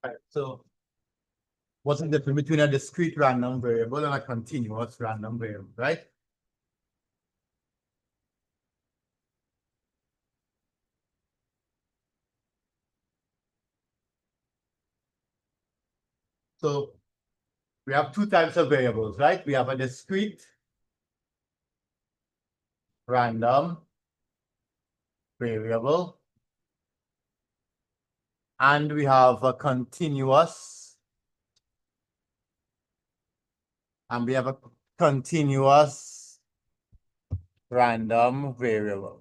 Right. So what's the difference between a discrete random variable and a continuous random variable, right? So we have two types of variables, right? We have a discrete random variable, and we have a continuous, and we have a continuous random variable.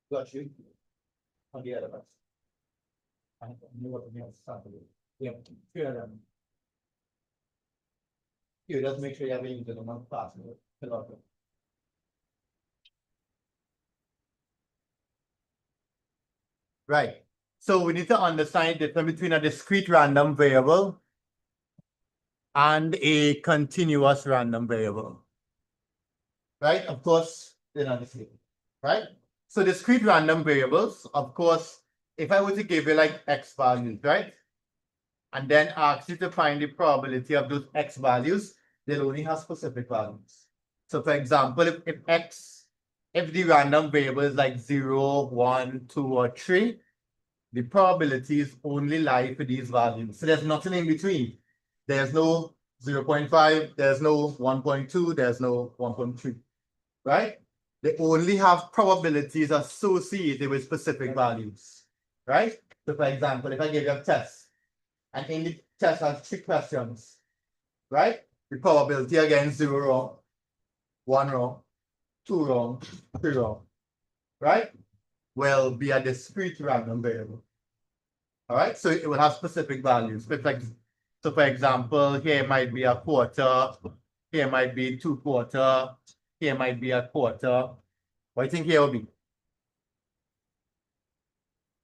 Got you. On the other one. I knew what the next sample is. Yeah, fear them. You just make sure you have a user among password. Right. So we need to understand the difference between a discrete random variable and a continuous random variable. Right? Of course, they're not the same. Right? So discrete random variables, of course, if I were to give you like X values, right? And then ask you to find the probability of those X values, they'll only have specific values. So for example, if the random variable is like 0, 1, 2, or 3, the probabilities only lie for these values. So there's nothing in between. There's no 0.5, there's no 1.2, there's no 1.3, right? They only have probabilities associated with specific values, right? So for example, if I give you a test, and in the test has 3 questions, right? The probability again 0 wrong, 1 wrong, 2 wrong, 3 wrong, right? Will be a discrete random variable. All right, so it will have specific values. So for example, here might be a quarter, here might be 2/4, here might be a quarter. What do you think here will be?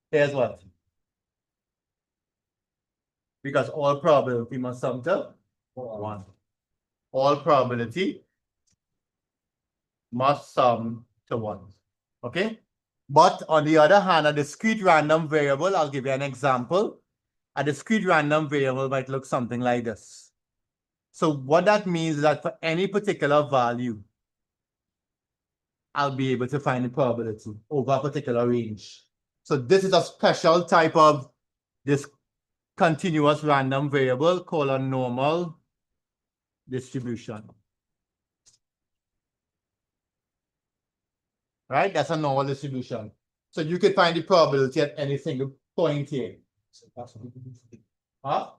Here's what? Because all probability must sum to 1. All probability must sum to 1. Okay? But on the other hand, a discrete random variable, I'll give you an example. A discrete random variable might look something like this. So what that means is that for any particular value, I'll be able to find the probability over a particular range. So this is a special type of this continuous random variable called a normal distribution. Right? That's a normal distribution. So you can find the probability at any single point here. Huh?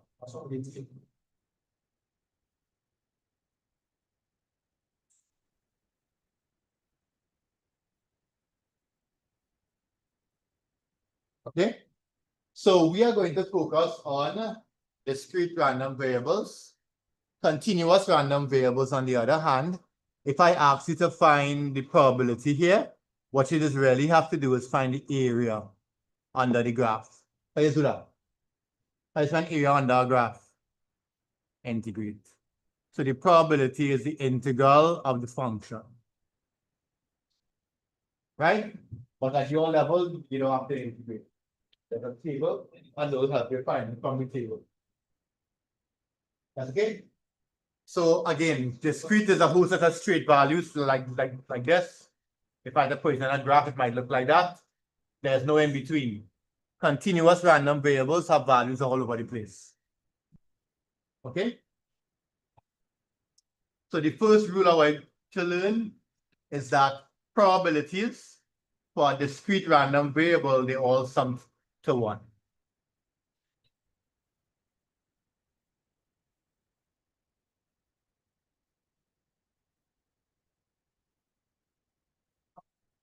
Okay. So we are going to focus on discrete random variables. Continuous random variables, on the other hand, if I ask you to find the probability here, what you just really have to do is find the area under the graph. How you do that? I find area under a graph. Integrate. So the probability is the integral of the function. Right? But at your level, you don't have to integrate. There's a table, and those help you find from the table. That's okay? So again, discrete is a whole set of straight values like this. If I had to put it in a graph, it might look like that. There's no in between. Continuous random variables have values all over the place. Okay? So the first rule I want to learn is that probabilities for a discrete random variable, they all sum to 1.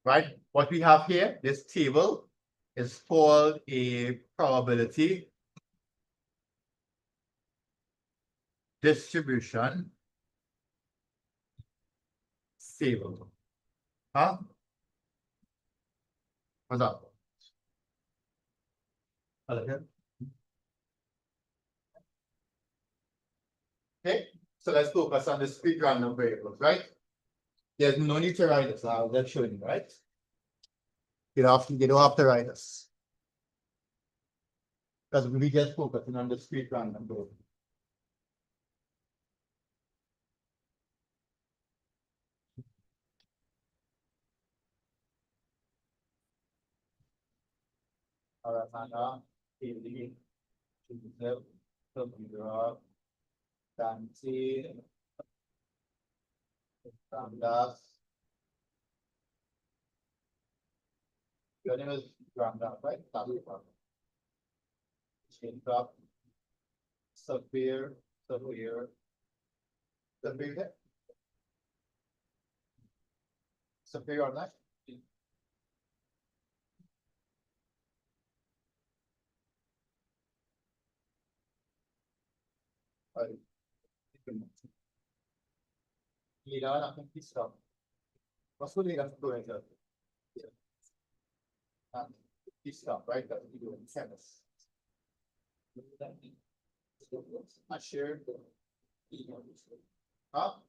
Right? What we have here, this table, is called a probability distribution table. Huh? What's up? Okay, so let's focus on the discrete random variables, right? There's no need to write this. I'll just show you, right? You don't have to write this. Because we just focusing on the discrete random variables. Arasana, Ili, Joseph, Samudra, Dancy, Ramdas. Your name is Ramdas, right? Shindra, Sapir, Sapir, Sapir, Sapir online. Liran akan kisah. Maksud liran itu aja. Kisah, right? That's what you do in tennis. I shared. Huh?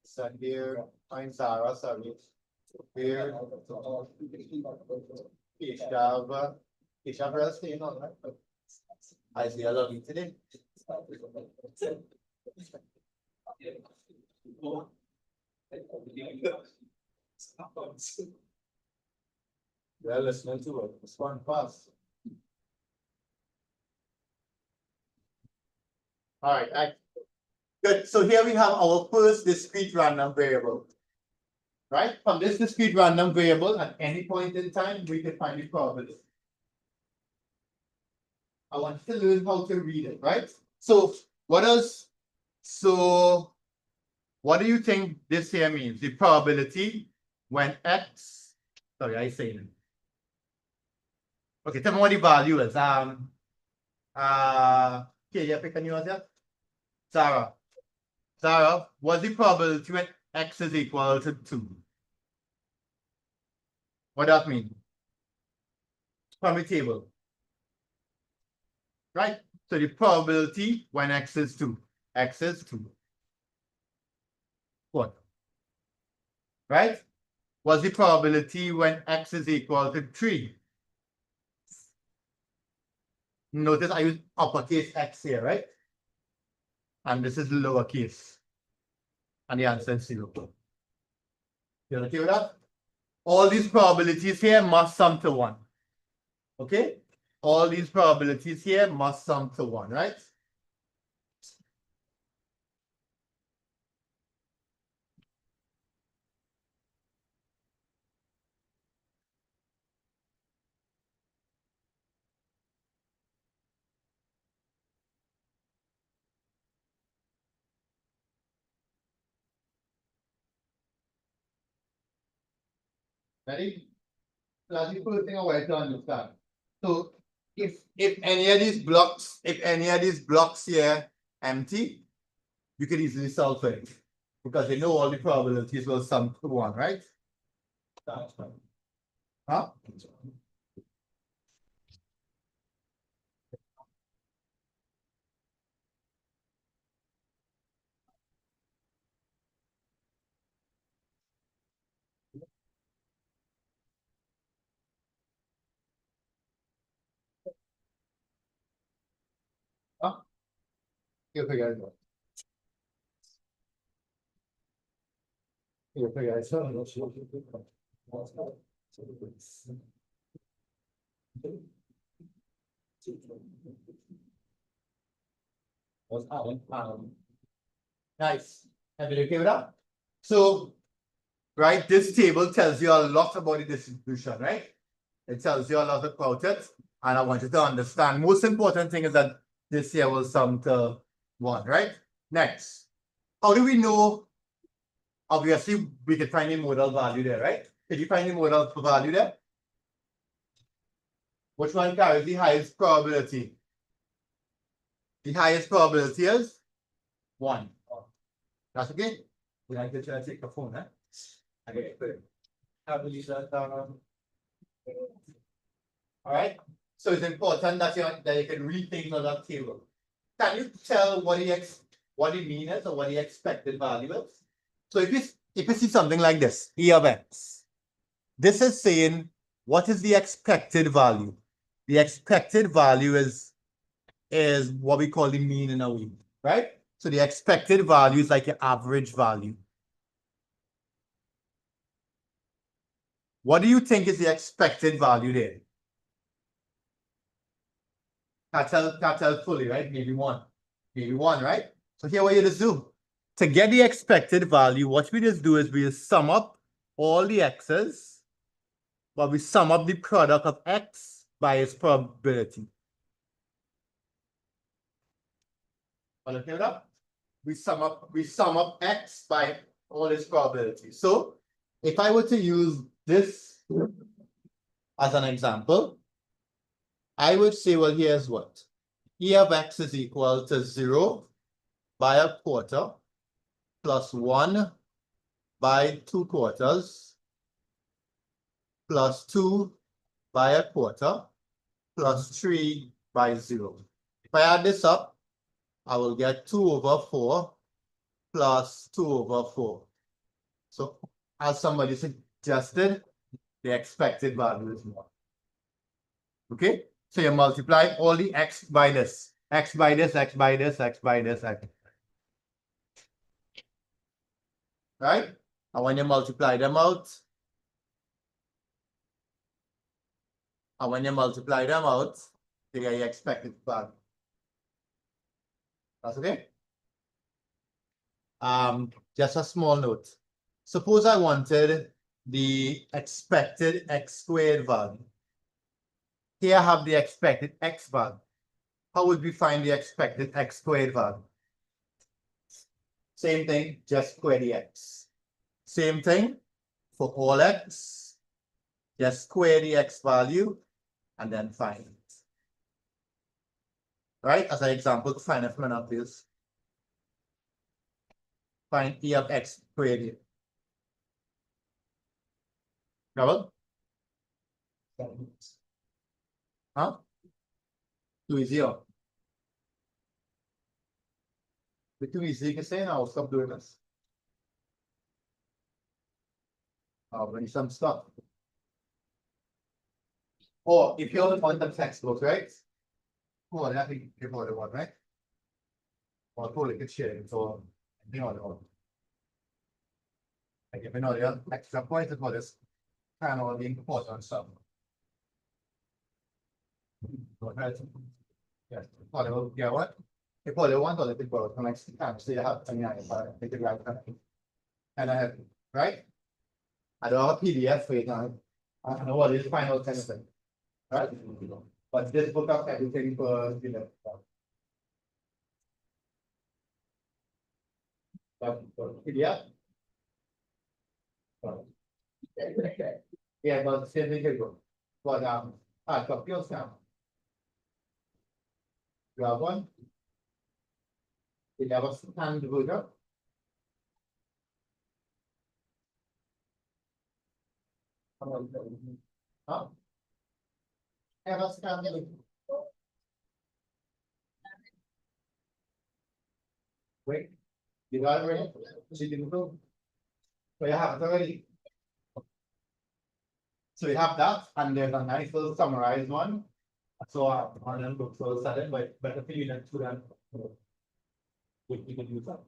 Sandir, I'm Sarah, sorry. Here, Keshava, Keshava is staying on, right? I see a lot of today. They're listening to it. Respond fast. All right, good. So here we have our first discrete random variable. Right? From this discrete random variable, at any point in time, we can find the probability. I want you to learn how to read it, right? So what do you think this here means? The probability when x, sorry, I say it. Okay, tell me what the value is. Okay, yeah, pick a new answer. Sarah, what's the probability when x is equal to 2? What does that mean? From the table. Right? So the probability when x is 2. X is 2. What? Right? What's the probability when x is equal to 3? Notice I use uppercase x here, right? And this is lowercase. And the answer is 0. You okay with that? All these probabilities here must sum to 1. Okay? All these probabilities here must sum to 1, right? Ready? So that's the first thing I want to understand. So if any of these blocks here empty, you can easily solve for it. Because they know all the probabilities will sum to 1, right? That's fine. Huh? Huh? You figure it out. You figure it out. Nice. Have you okay with that? So, right, this table tells you a lot about the distribution, right? It tells you a lot about it. And I want you to understand. Most important thing is that this here will sum to 1, right? Next. How do we know? Obviously, we can find the modal value there, right? Did you find the modal value there? Which one carries the highest probability? The highest probability is 1. That's okay? We like to try to take the phone, huh? Okay, good. I believe that, all right. So it's important that you can read things on that table. Can you tell what the mean is or what the expected value is? So if you see something like this, E of x, this is saying what is the expected value? The expected value is what we call the mean in a way, right? So the expected value is like your average value. What do you think is the expected value there? Can't tell fully, right? Maybe 1. Maybe 1, right? So here what you just do. To get the expected value, what we just do is we just sum up all the x's, but we sum up the product of x by its probability. Okay with that? We sum up x by all its probability. So if I were to use this as an example, I would say, well, here's what. E of x is equal to 0 by a quarter plus 1 by 2 quarters plus 2 by a quarter plus 3 by 0. If I add this up, I will get 2 over 4 plus 2 over 4. So as somebody suggested, the expected value is 1. Okay? So you multiply all the x by this. X by this, x by this, x by this, x. Right? And when you multiply them out, you get your expected value. That's okay? Just a small note. Suppose I wanted the expected x squared value. Here I have the expected x value. How would we find the expected x squared value? Same thing, just square the x. Same thing for all x. Just square the x value and then find it. Right? As an example, find it from an obvious. Find E of x squared. Double? Huh? Too easy. Too easy, you can say now, stop doing this. I'll bring some stuff. Or if you're on the textbook, right? Oh, I think you know the one, right? Or probably could share it, so you know the one. Like if you know the extra points for this kind of the important stuff. Yes, probably yeah, what? You probably want to let it go the next time, so you have to take it right. And I have, right? I don't have a PDF for it now. I don't know what is final kind of thing. Right? But this book up everything for PDF. Yeah, but same thing here go. But got pills now. You have one. You have a scan the book. Huh? Have a scan the book. Wait. You got it ready? So you can go. So you have it already. So we have that, and there's a nice little summarized one. So on them books will set it, but better for you than to them. You can use that.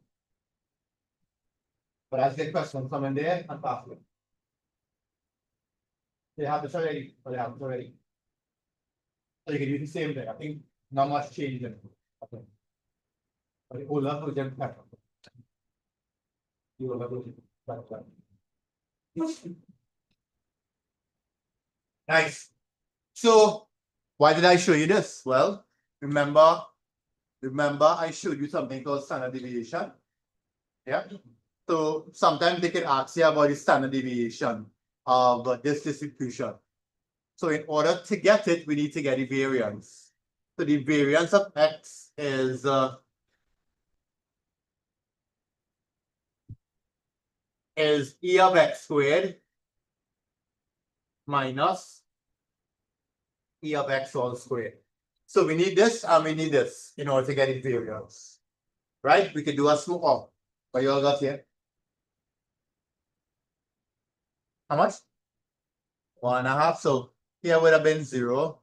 But as the question come in there and pass it. They have this already, or they have it already. So you can use the same thing. I think not much change in it. Okay. But the older version better. The older version better. Nice. So why did I show you this? Well, remember I showed you something called standard deviation. Yeah. So sometimes they can ask you about the standard deviation of this distribution. So in order to get it, we need to get the variance. So the variance of x is e of x squared minus e of x all squared. So we need this and we need this in order to get the variance. Right? We could do a small. What you all got here? How much? 1.5. So here would have been 0.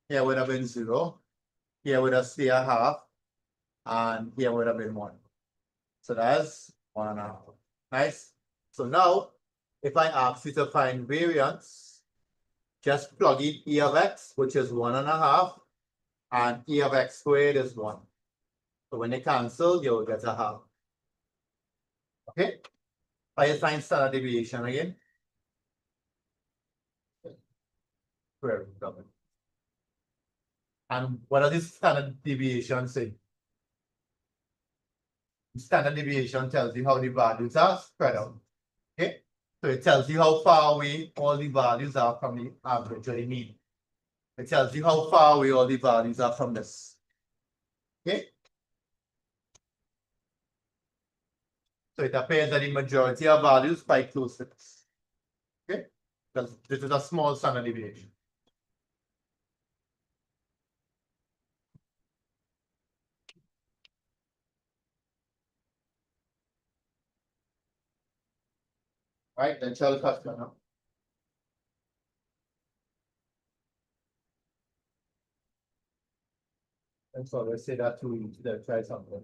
Here would have been 0. Here would have stayed a half. And here would have been 1. So that's 1.5. Nice. So now, if I ask you to find variance, just plug in e of x, which is 1.5, and e of x squared is 1. So when they cancel, you'll get a half. Okay? I find standard deviation again. Square root of it. And what does this standard deviation say? Standard deviation tells you how the values are spread out. Okay? So it tells you how far away all the values are from the average or the mean. It tells you how far away all the values are from this. Okay? So it appears that the majority of values quite close to this. Okay? Because this is a small standard deviation. Right? Then tell the customer now. And so let's say that to try something.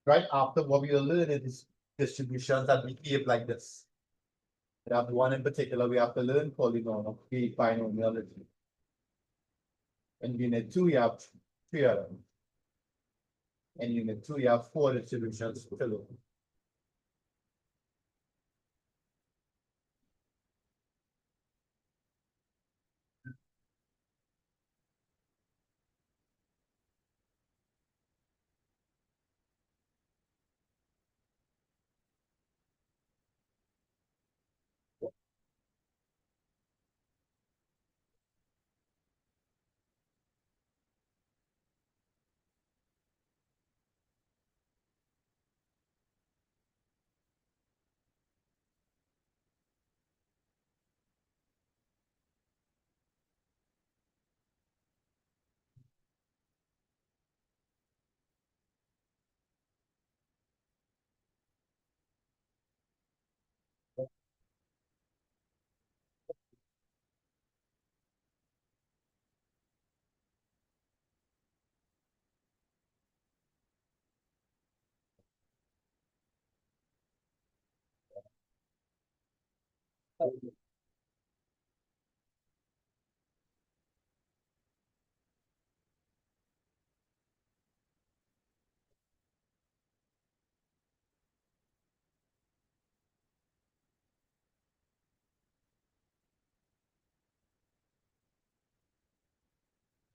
Right after what we learned is distributions that behave like this. We have one in particular we have to learn polynomial binomiality. In unit 2, you have 3 of them. In unit 2, you have 4 distributions to learn.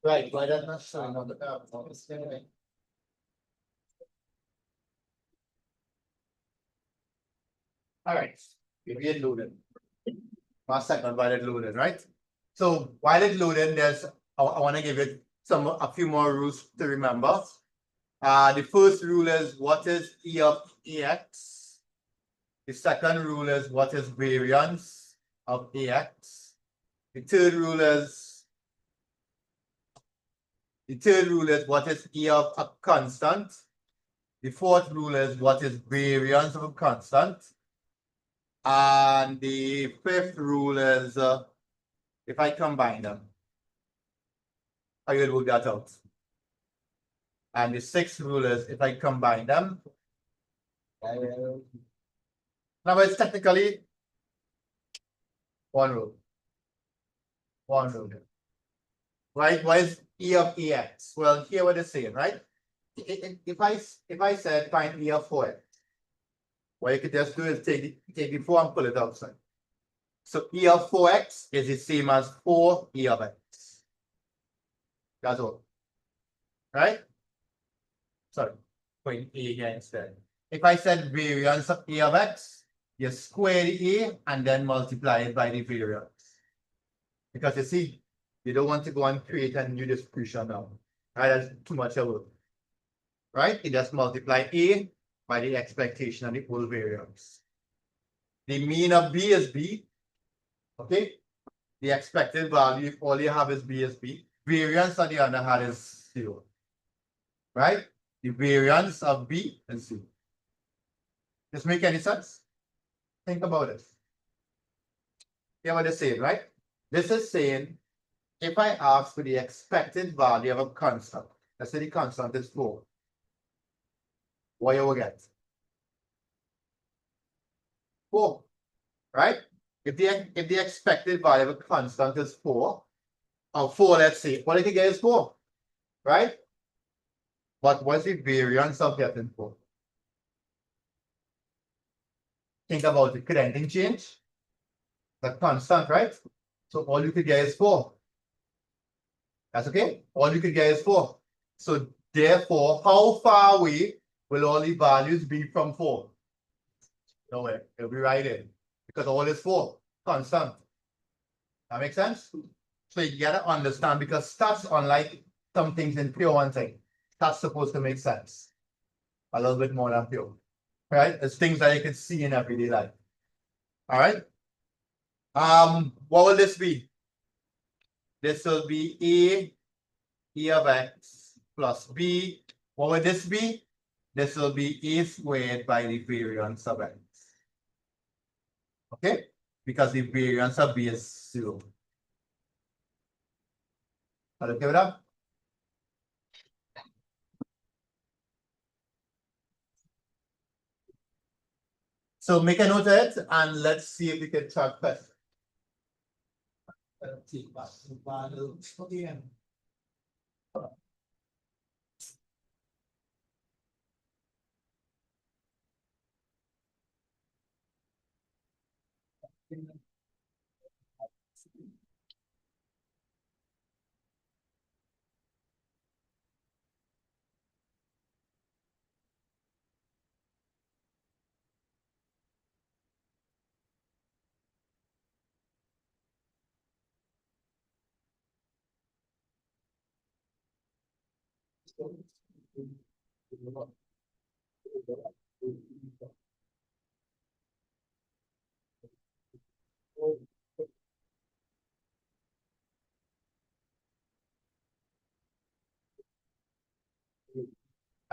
Right, why that's not showing on the PowerPoint? All right, we get loaded. Last segment while it loaded, right? So while it loaded, I want to give it a few more rules to remember. The first rule is what is E of EX? The second rule is what is variance of AX? The third rule is what is E of a constant? The fourth rule is what is variance of a constant? And the fifth rule is if I combine them, how you work that out? And the sixth rule is if I combine them, now it's technically one rule. One rule. Right? What is E of EX? Well, here what it's saying, right? If I said find E of 4x, what you could just do is take the 4 and pull it outside. So E of 4x is the same as 4 E of x. That's all. Right? Sorry, point A here instead. If I said variance of A of X, you square the A and then multiply it by the variance. Because you see, you don't want to go and create a new distribution now. Right? That's too much work. Right? You just multiply A by the expectation of the whole variance. The mean of B is B. Okay? The expected value, all you have is B is B. Variance on the other hand is 0. Right? The variance of B is 0. Does this make any sense? Think about it. Yeah, what they say, right? This is saying if I ask for the expected value of a constant, let's say the constant is 4, what you will get? 4, right? If the expected value of a constant is 4, or 4, let's say, what you can get is 4, right? But what's the variance of getting 4? Think about it. Could anything change? The constant, right? So all you could get is 4. That's okay? All you could get is 4. So therefore, how far away will all the values be from 4? Nowhere. It'll be right in. Because all is 4. Constant. That makes sense? So you gotta understand, because stats, unlike some things in pure one thing, that's supposed to make sense. A little bit more than pure. Right? It's things that you can see in everyday life. All right. What will this be? This will be E of X plus B. What will this be? This will be A squared by the variance of X. Okay? Because the variance of B is 0. Are you okay with that? So make a note of it and let's see if we can track first.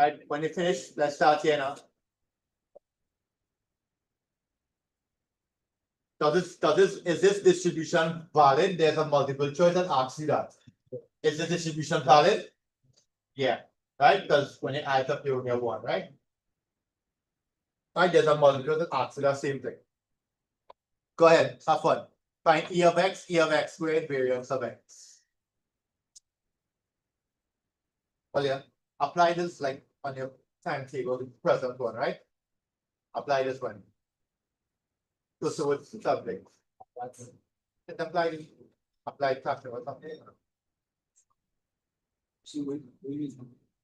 Alright, when you finish, let's start here now. Is this distribution valid? There's a multiple choice that asks you that. Is this distribution valid? Yeah, right? Because when you add up, you get 1, right? Right, there's a multiple choice that asks you that same thing. Go ahead, have fun. Find E of X squared, variance of X. Well, yeah, apply this like on your timetable, the present one, right? Apply this one. So it's subject. It apply factor or something.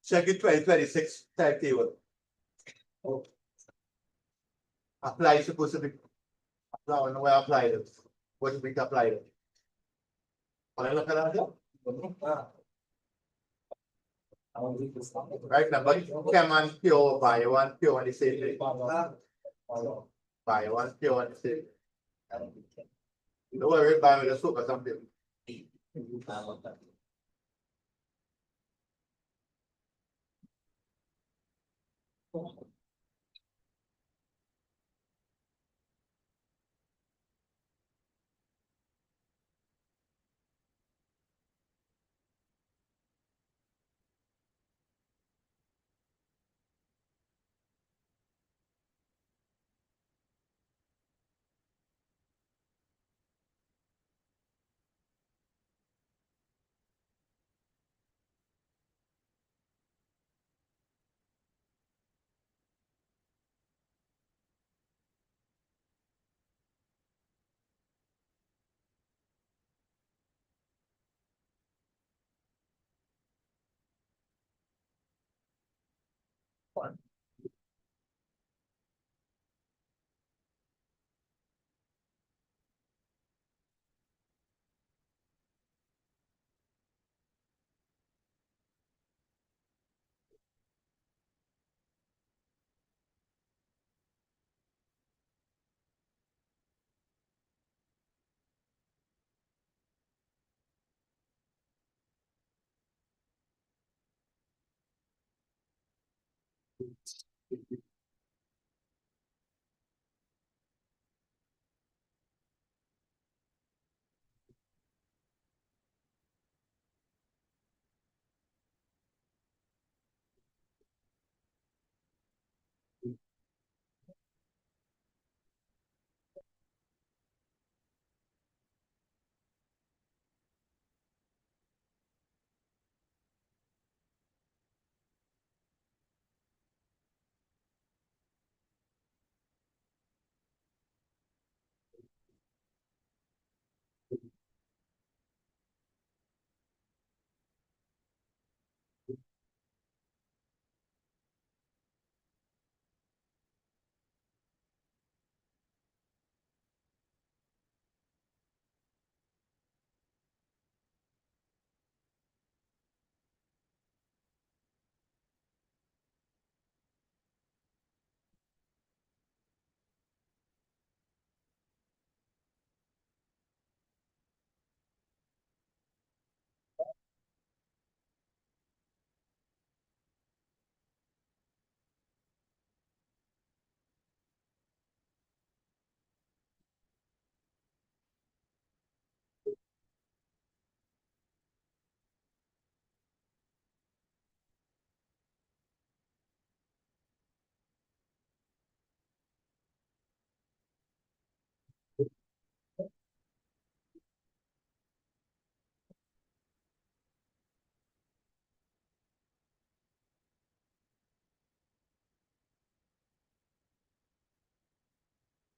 Check it 2026 timetable. Oh. Apply supposed to be apply where apply it. What we apply it. Wanna look at that? Right, number chem and pure by one pure on the same thing. By one pure on the same. Don't worry about the soup or something. 1.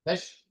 Next.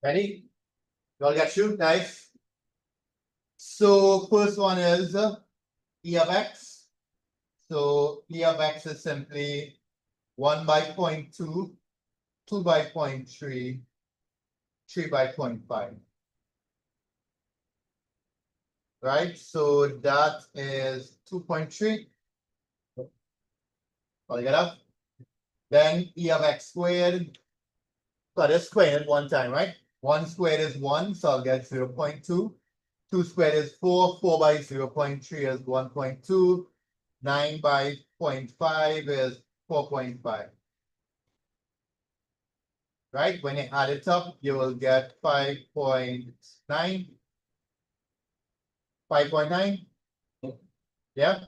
Ready? You all get you? Nice. So first one is E of x. So E of x is simply 1 by 0.2, 2 by 0.3, 3 by 0.5. Right? So that is 2.3. All you get up? Then E of x squared. So this squared one time, right? 1 squared is 1, so I'll get 0.2. 2 squared is 4. 4 by 0.3 is 1.2. 9 by 0.5 is 4.5. Right? When you add it up, you will get 5.9. 5.9. Yeah.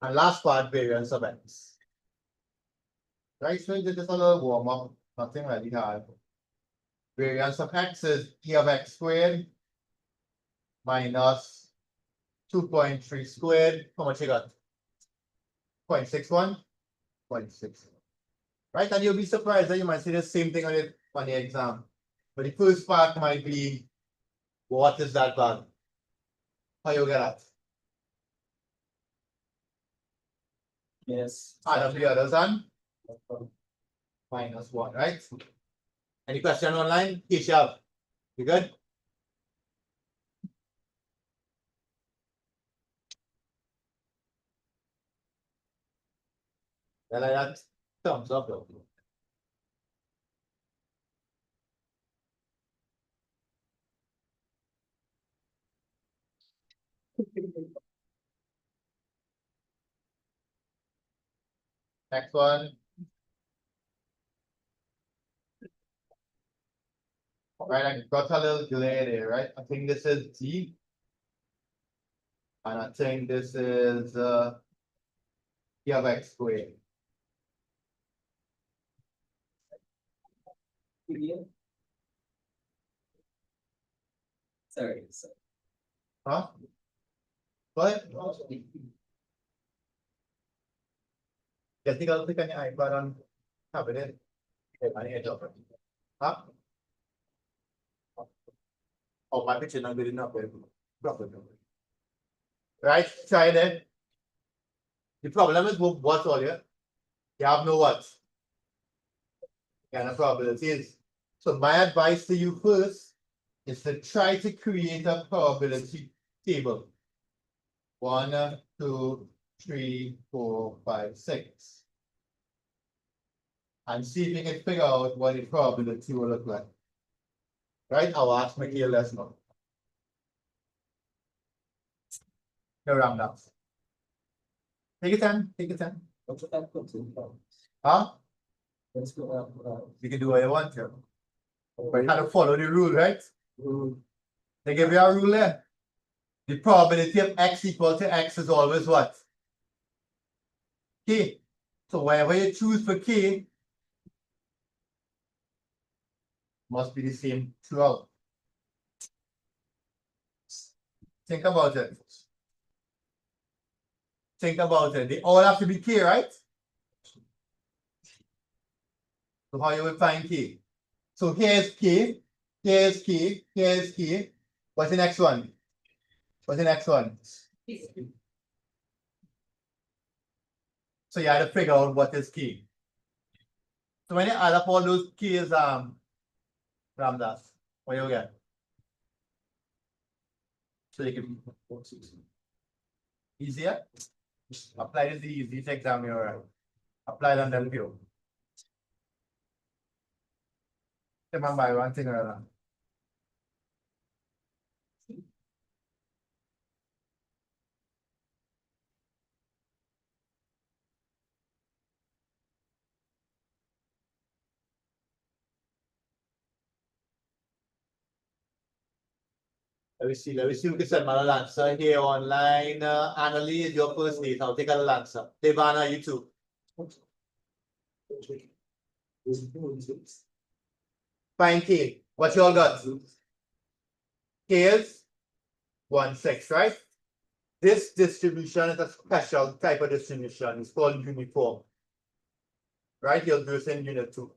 And last part, variance of x. Right? So you did this a little warm up, nothing really hard. Variance of x is E of x squared minus 2.3 squared. How much you got? 0.61? 0.6. Right? And you'll be surprised that you might see the same thing on the exam. But the first part might be, what is that value? How you get that? Yes. Add up the others and minus 1, right? Any question online? Keshav, you good? And like that thumbs up. Next one. Right, I got a little delay there, right? I think this is D. And I think this is E of X squared. Sorry. Huh? What? Jadi kalau tekannya iPad on tablet, mana ada? Huh? Oh, my picture not good enough. Right? Try it. The problem is what all you? You have no what? Kind of probabilities. So my advice to you first is to try to create a probability table. 1, 2, 3, 4, 5, 6. And see if you can figure out what the probability will look like. Right? I'll ask my here lesson. No round ups. Take your time, take your time. Huh? You can do what you want to. But you have to follow the rule, right? They give you a rule there. The probability of x equal to x is always what? K. So whatever you choose for k must be the same throughout. Think about it. Think about it. They all have to be k, right? So how you will find k? So here's k, here's k, here's k. What's the next one? What's the next one? So you have to figure out what is k. So when you add up all those k's, Ramdas, what you get? So you can easier. Apply this easy exam here. Apply them then view. Remember one thing or another. Let me see who can send my answer here online. Annalie is your first date. I'll take a answer. Devana, you too. Fine K. What you all got? K is 1, 6, right? This distribution is a special type of distribution. It's called uniform. Right? You'll do this in unit 2.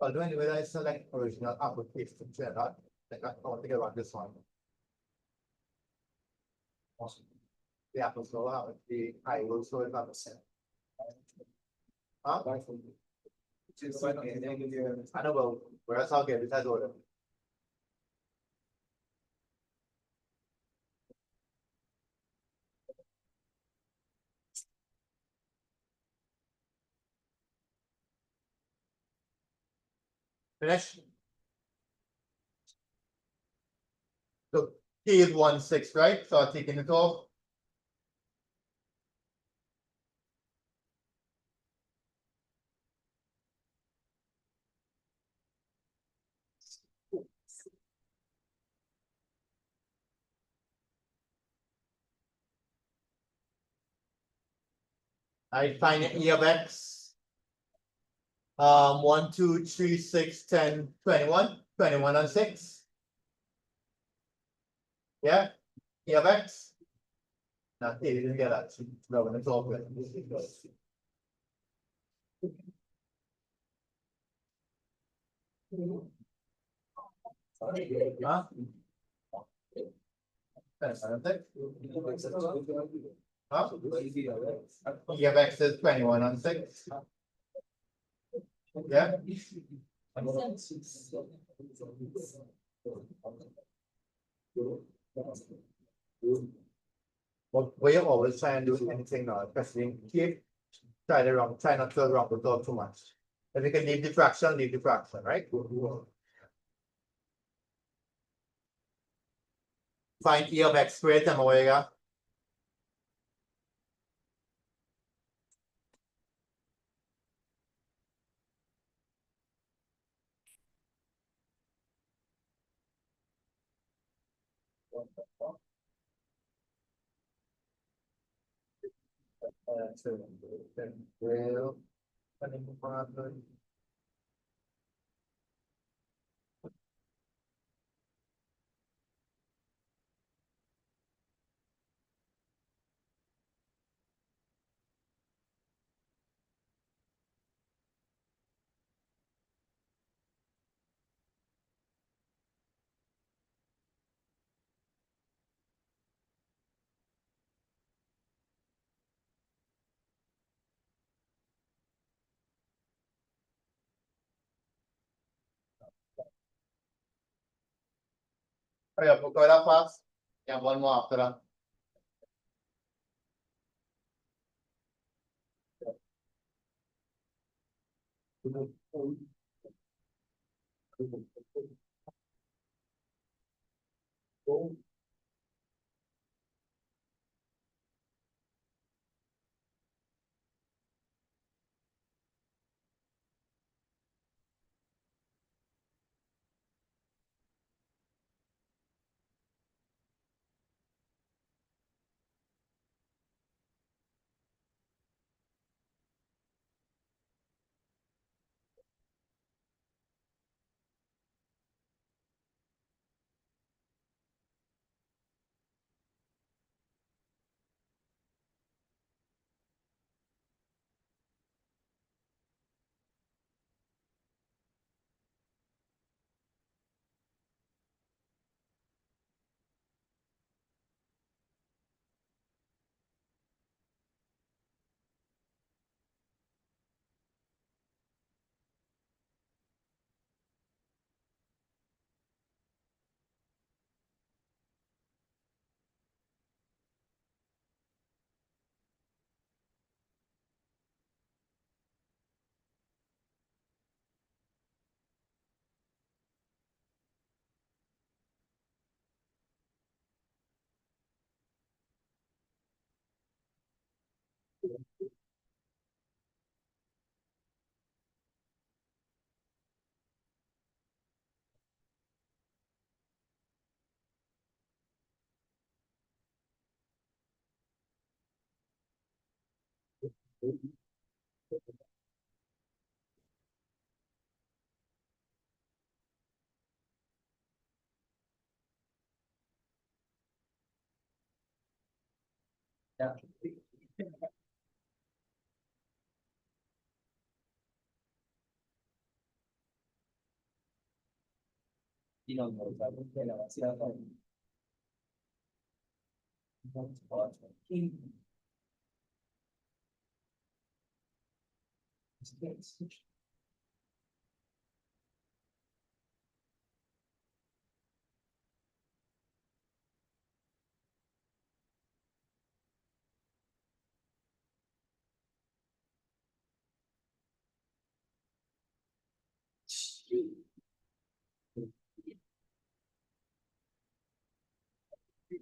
Although anyway, I select original application general, like I want to get on this one. Awesome. The Apple Store have the I will show it on the set. Huh? I know, but whereas I'll get it as order. Finish. So K is 1/6, right? So I'm taking it off. I find E of X. 1, 2, 3, 6, 10, 21. 21 and 6. Yeah? E of X. No, he didn't get that. No, when it's all good. Huh? That's another thing. Huh? E of X is 21 and 6. Yeah? But we always try and do anything now, especially keep try not to wrong with all too much. If you can leave the fraction, right? Find E of X squared and omega. Oh yeah, we'll go that fast. Yeah, one more after that. Yeah.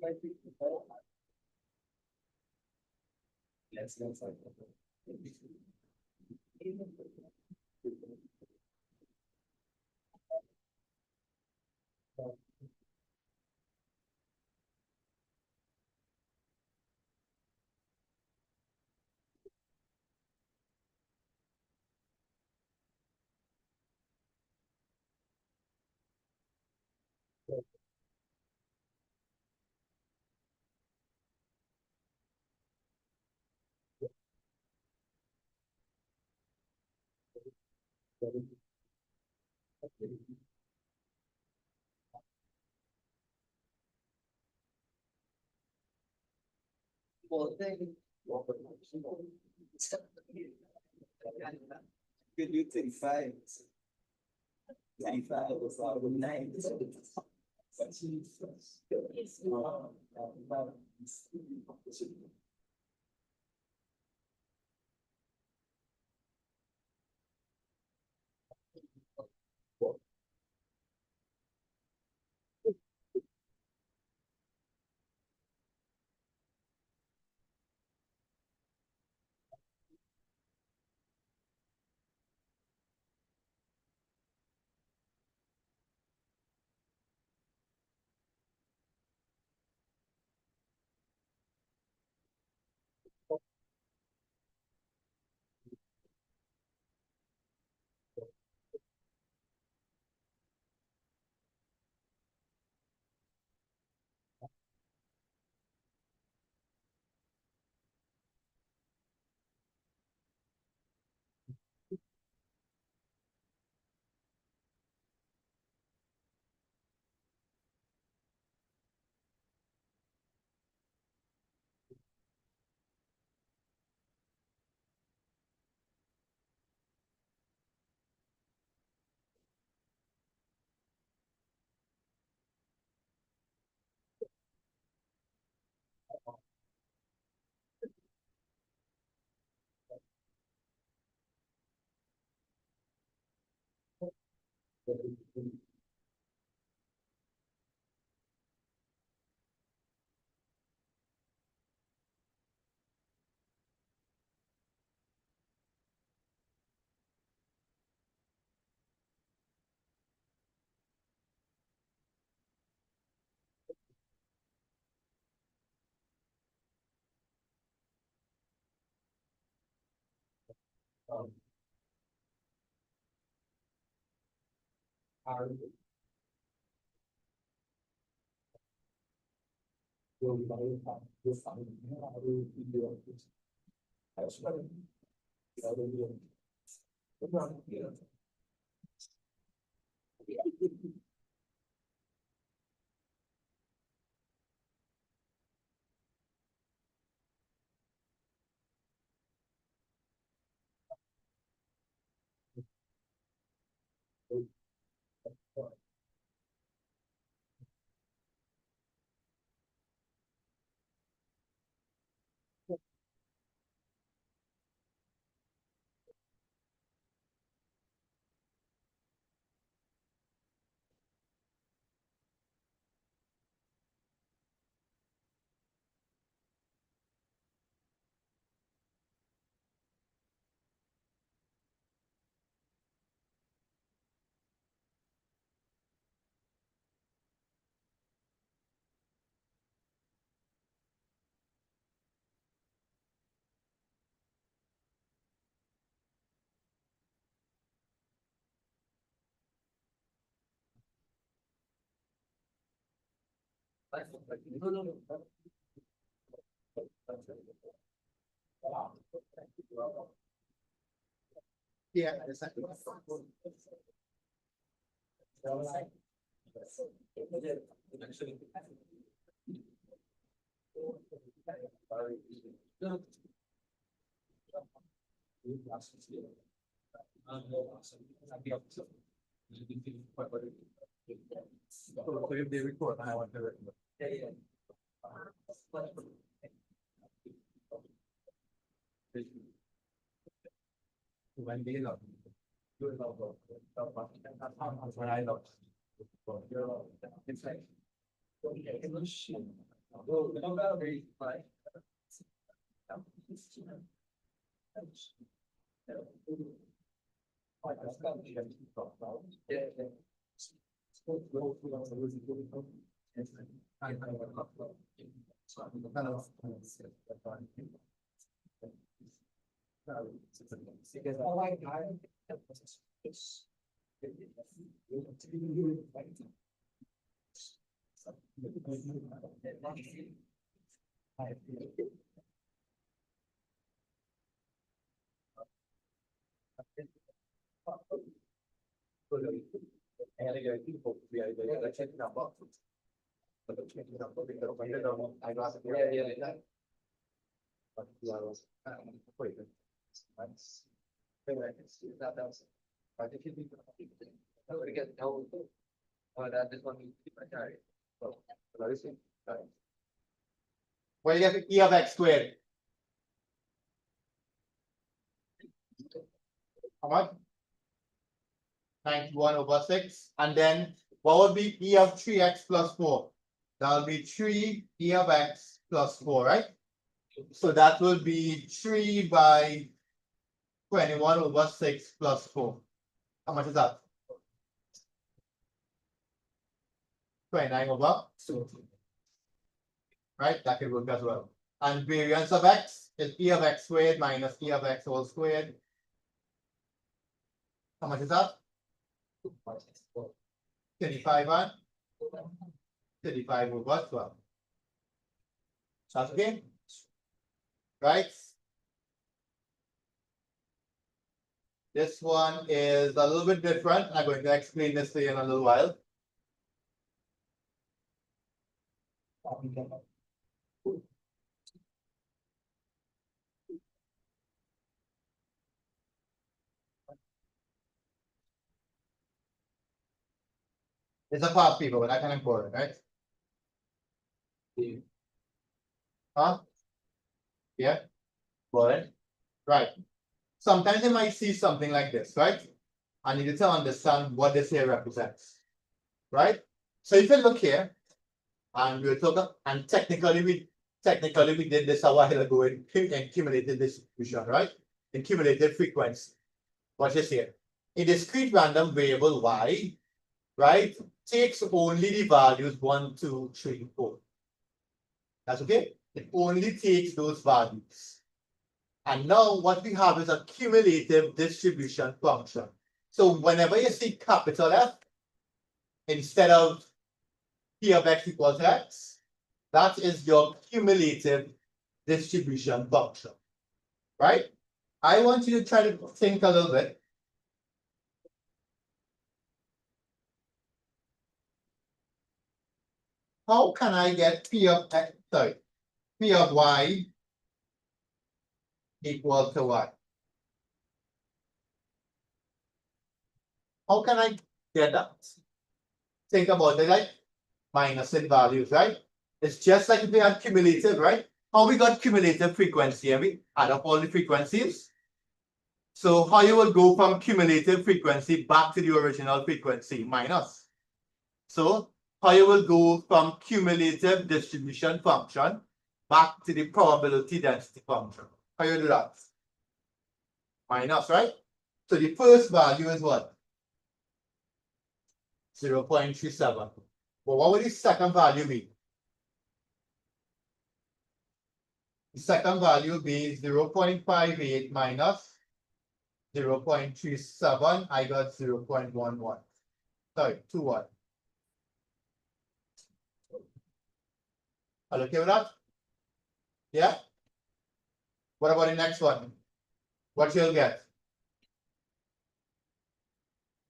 Good you 35. 35 was all the name. Yeah, exactly. So if they record, I want to record. When they love you love when I love it's like Where you get E of x squared? How much? 91 over 6. And then what would be E of 3x plus 4? That will be 3 E of x plus 4, right? So that will be 3 by 21 over 6 plus 4. How much is that? 29 over 2. Right? That can work as well. And variance of x is E of x squared minus E of x whole squared. How much is that? 35 and 35 over 12. That's okay? Right? This one is a little bit different. I'm going to explain this to you in a little while. It's a past paper, but I can import it, right? Huh? Yeah. Good. Right. Sometimes you might see something like this, right? I need to understand what this here represents. Right? So if you look here, and we're talking, and technically we did this a while ago in cumulative distribution, right? In cumulative frequency. Watch this here. A discrete random variable y, right, takes only the values 1, 2, 3, 4. That's okay? It only takes those values. And now what we have is a cumulative distribution function. So whenever you see capital F, instead of P of x equals x, that is your cumulative distribution function, right? I want you to try to think a little bit. How can I get P of x, sorry, P of y equal to y? How can I get that? Think about it, like minus in values, right? It's just like if we had cumulative, right? How we got cumulative frequency and we add up all the frequencies. So how you will go from cumulative frequency back to the original frequency minus. So how you will go from cumulative distribution function back to the probability density function. How you do that? Minus, right? So the first value is what? 0.37. But what would the second value be? The second value will be 0.58 minus 0.37. I got 0.11. Sorry, 21. Are you okay with that? Yeah? What about the next one? What you'll get?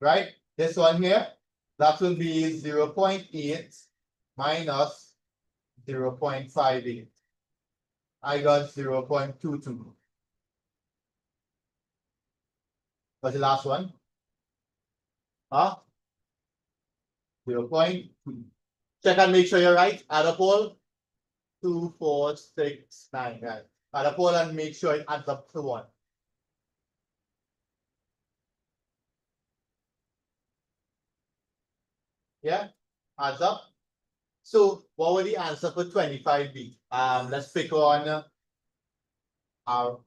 Right? This one here, that will be 0.8 minus 0.58. I got 0.22. What's the last one? Huh? 0.2. Check and make sure you're right. Add up all. 2, 4, 6, 9. Right. Add up all and make sure it adds up to 1. Yeah? Adds up. So what would the answer for 25 be? Let's pick on our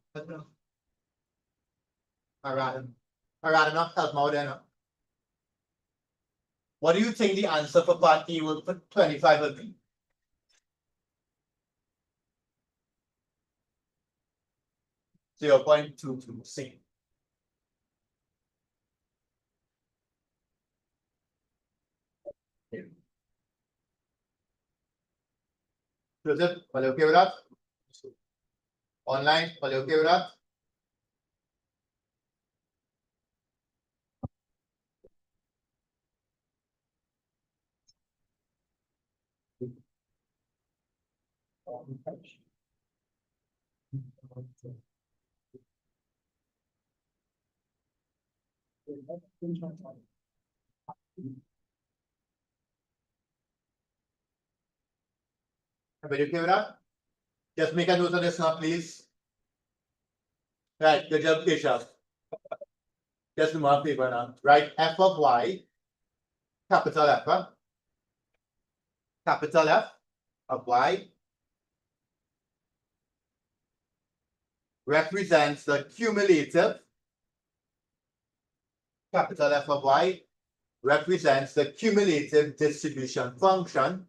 random. Not help out then. What do you think the answer for part E will for 25 will be? .22 C. Joseph, are you okay with that? Online, are you okay with that? Everybody okay with that? Just make a note of this now, please. Right, good job, Keshav. Just do my paper now. Right, f of y, capital F, huh? Capital F of y represents the cumulative, capital F of y represents the cumulative distribution function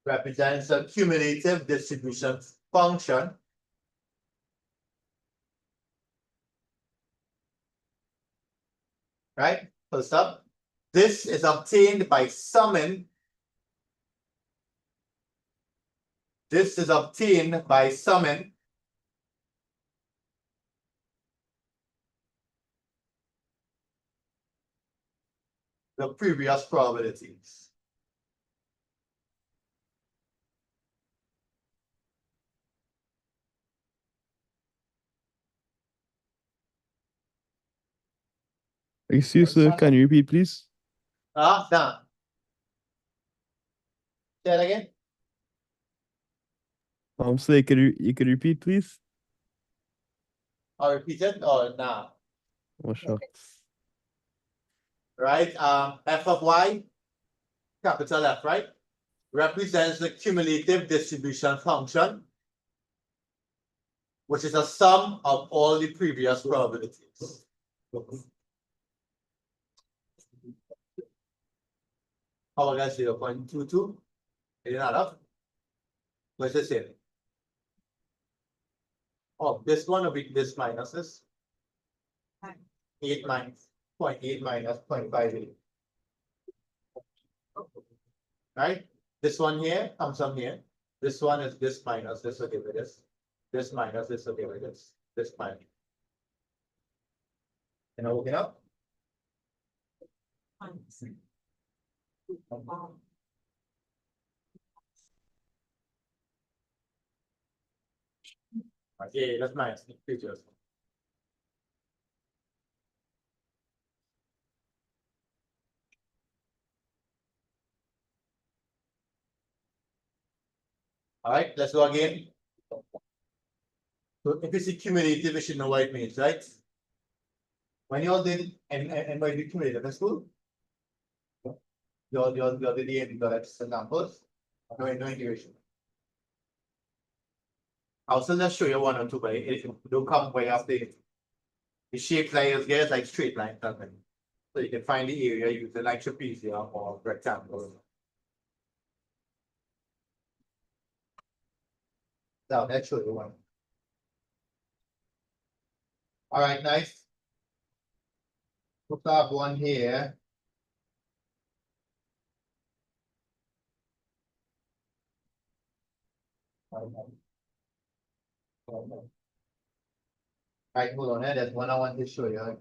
represents a cumulative distribution function right? Full stop. This is obtained by summing. This is obtained by summing the previous probabilities. Excuse, sir, can you repeat, please? Done. Say that again. Sir, you could repeat, please? I'll repeat it or nah. Oh, sure. Right? F of y, capital F, right? Represents the cumulative distribution function, which is a sum of all the previous probabilities. How about that 0.22? It did not up. What's this here? Oh, this one will be this minus this. 8 minus 0.8 minus 0.58. Right? This one here comes from here. This one is this minus this will give it this. This minus this will give it this. This minus. Can I look it up? Okay, that's minus features. All right, let's go again. So if it's cumulative, you should know what it means, right? When you all did and by the cumulative in school, you all did the examples. No integration. I'll still just show you one or two, but it don't come way after the shape layers here is like straight line something. So you can find the area using like trapezium or rectangle. Now let's show you one. All right, nice. Put that one here. Right, hold on, there's one I want to show you.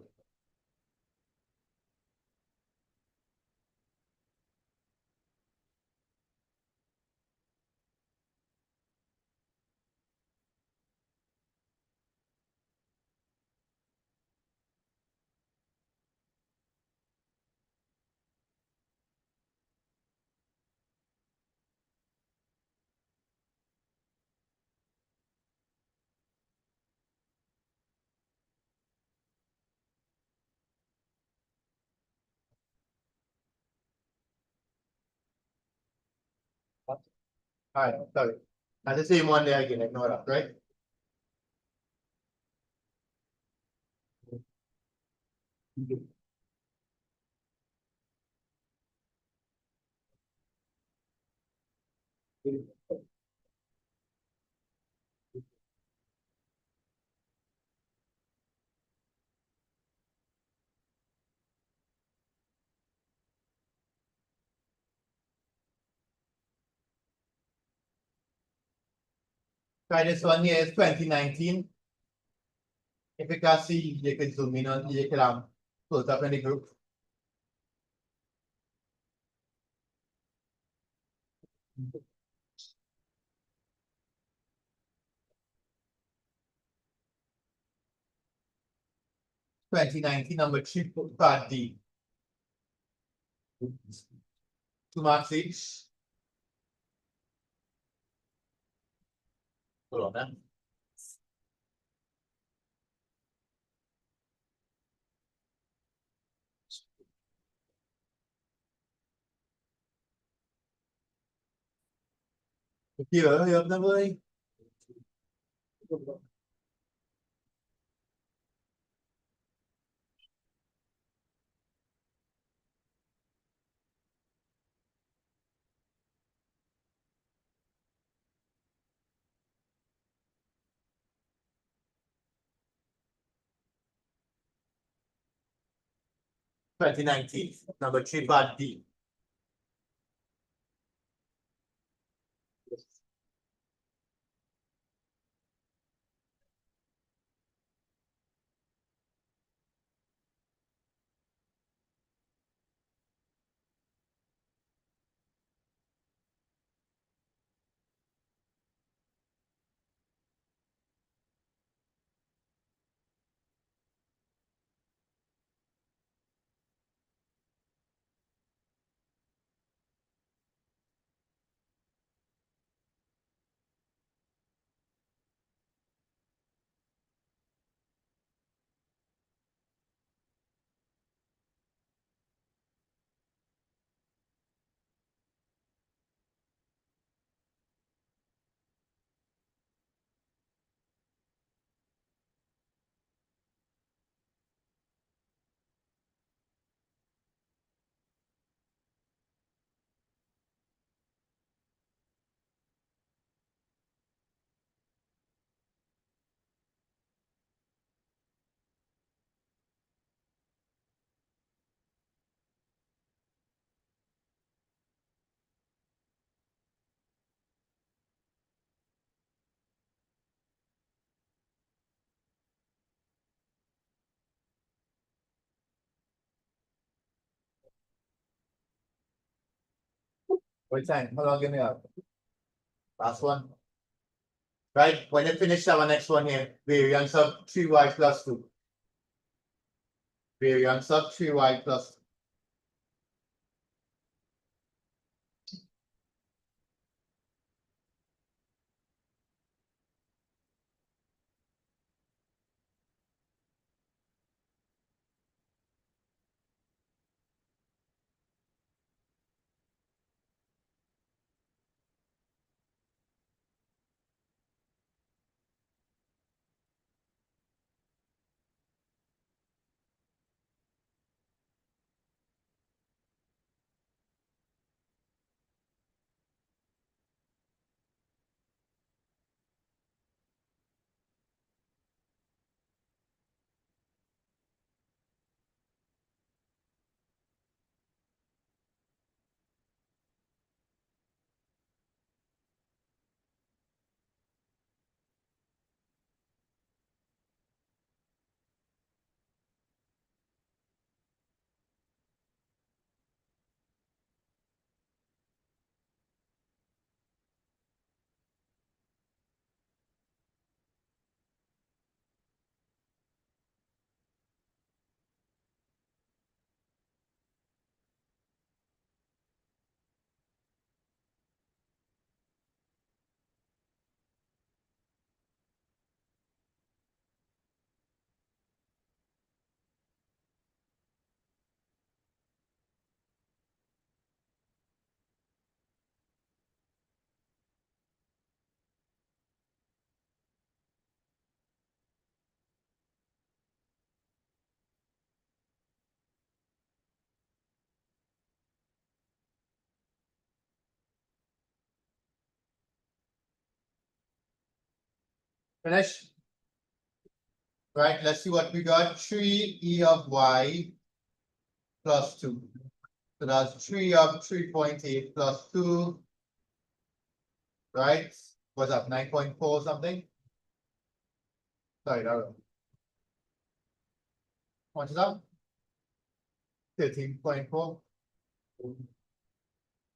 Alright, sorry. That's the same one there again, ignore that, right? Try this one here is 2019. If you can see, you can zoom in on, you can close up in the group. Twenty 19, number 3, part D. 2 marks each. Hold on, 2019, number 3, part D. What time? How long give me up? Last one. Right, when you finish our next one here, variance of 3y plus 2. Variance of 3y plus Finish. Right, let's see what we got. 3e of y plus 2. So that's 3 of 3.8 plus 2. Right? What's up? 9.4 something? Sorry, that what is that? 13.4.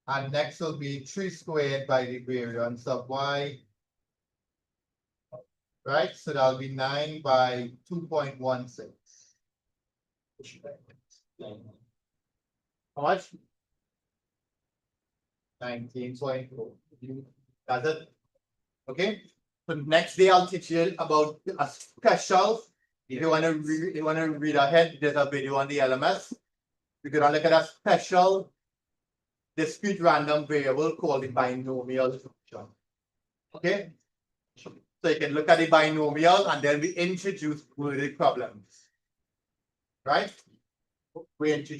And next will be 3 squared by the variance of y. Right? So that'll be 9 by 2.16. How much? 19.4. That's it. Okay. So next day I'll teach you about a special. If you want to read ahead, there's a video on the LMS. We're gonna look at a special discrete random variable called the binomial function. Okay. So you can look at the binomial and then we introduce worded problems. Right? We introduce